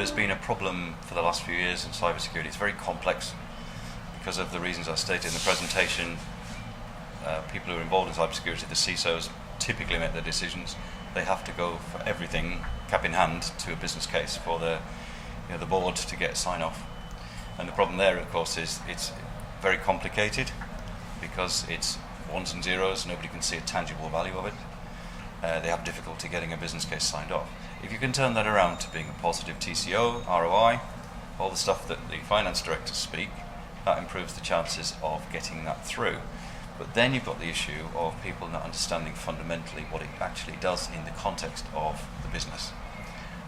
there's been a problem for the last few years in cybersecurity. It's very complex because of the reasons I stated in the presentation. People who are involved in cybersecurity, the CISOs, typically make their decisions. They have to go for everything, cap in hand, to a business case for the board to get sign-off. And the problem there, of course, is it's very complicated because it's ones and zeros. Nobody can see a tangible value of it. They have difficulty getting a business case signed off. If you can turn that around to being a positive TCO, ROI, all the stuff that the finance directors speak, that improves the chances of getting that through. But then you've got the issue of people not understanding fundamentally what it actually does in the context of the business.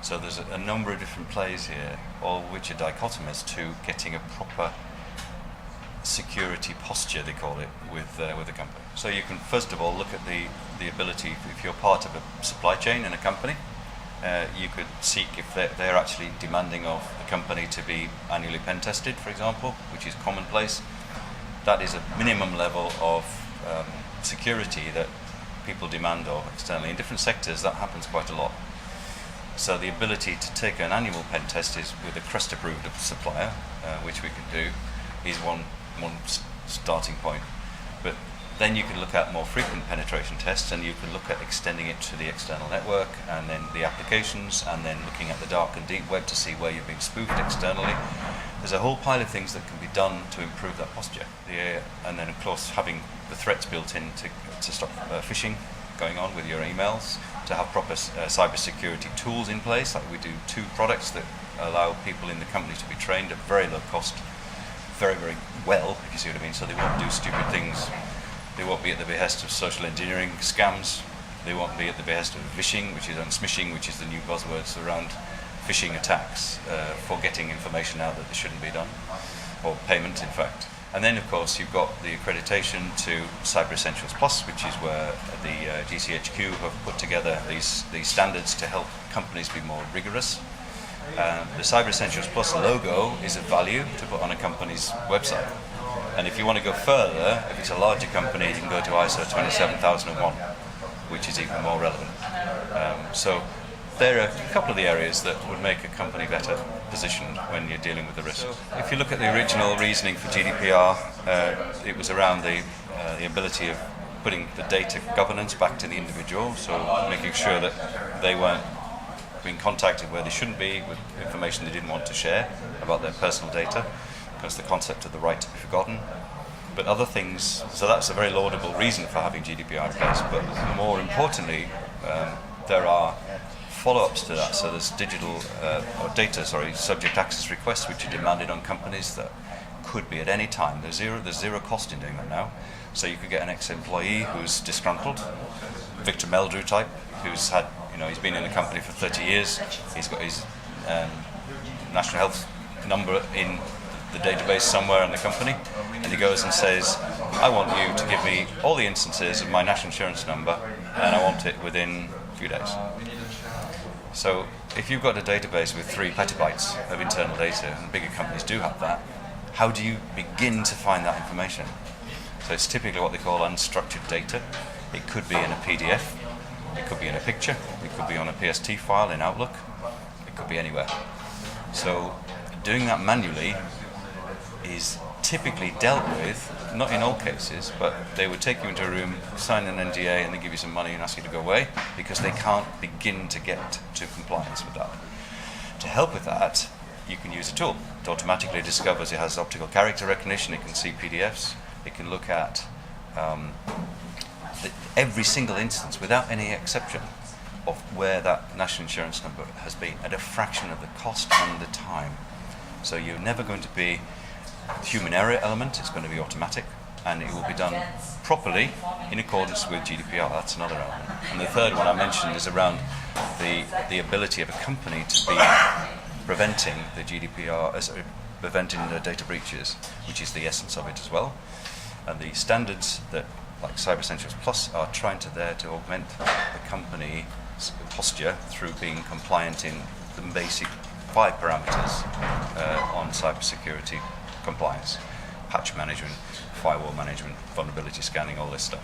So there's a number of different plays here, all which are dichotomous to getting a proper security posture, they call it, with a company. So you can first of all look at the ability, if you're part of a supply chain in a company, you could seek if they're actually demanding of the company to be annually pen tested, for example, which is commonplace. That is a minimum level of security that people demand of externally. In different sectors, that happens quite a lot. So the ability to take an annual pen test is with a CREST-approved supplier, which we can do, is one starting point. But then you can look at more frequent penetration tests, and you can look at extending it to the external network, and then the applications, and then looking at the dark and deep web to see where you're being spoofed externally. There's a whole pile of things that can be done to improve that posture. And then, of course, having the threats built in to stop phishing going on with your emails, to have proper cybersecurity tools in place. Like we do 2 products that allow people in the company to be trained at very low cost, very, very well, if you see what I mean. So they won't do stupid things. They won't be at the behest of social engineering scams. They won't be at the behest of phishing, which is smishing, which is the new buzzwords around phishing attacks for getting information out that shouldn't be done, or payment, in fact. And then, of course, you've got the accreditation to Cyber Essentials Plus, which is where the GCHQ have put together these standards to help companies be more rigorous. The Cyber Essentials Plus logo is a value to put on a company's website. And if you want to go further, if it's a larger company, you can go to ISO 27001, which is even more relevant. So there are a couple of the areas that would make a company better positioned when you're dealing with the risk. If you look at the original reasoning for GDPR, it was around the ability of putting the data governance back to the individual, so making sure that they weren't being contacted where they shouldn't be with information they didn't want to share about their personal data, because the concept of the right to be forgotten. But other things, so that's a very laudable reason for having GDPR in place, but more importantly, there are follow-ups to that. So there's subject access requests which are demanded on companies that could be at any time. There's zero cost in doing that now. So you could get an ex-employee who's disgruntled, Victor Meldrew type, who's had, he's been in the company for 30 years. He's got his national health number in the database somewhere in the company, and he goes and says, I want you to give me all the instances of my national insurance number, and I want it within a few days. So if you've got a database with 3 petabytes of internal data, and bigger companies do have that, how do you begin to find that information? So it's typically what they call unstructured data. It could be in a PDF, it could be in a picture, it could be on a PST file in Outlook, it could be anywhere. So doing that manually is typically dealt with, not in all cases, but they would take you into a room, sign an NDA, and they give you some money and ask you to go away because they can't begin to get to compliance with that. To help with that, you can use a tool. It automatically discovers it has optical character recognition, it can see PDFs, it can look at every single instance without any exception of where that national insurance number has been at a fraction of the cost and the time. So you're never going to be human error element, it's going to be automatic, and it will be done properly in accordance with GDPR. That's another element. And the third one I mentioned is around the ability of a company to be preventing the GDPR, preventing the data breaches, which is the essence of it as well. And the standards that, like Cyber Essentials Plus, are trying to augment the company's posture through being compliant in the basic 5 parameters on cybersecurity compliance: patch management, firewall management, vulnerability scanning, all this stuff.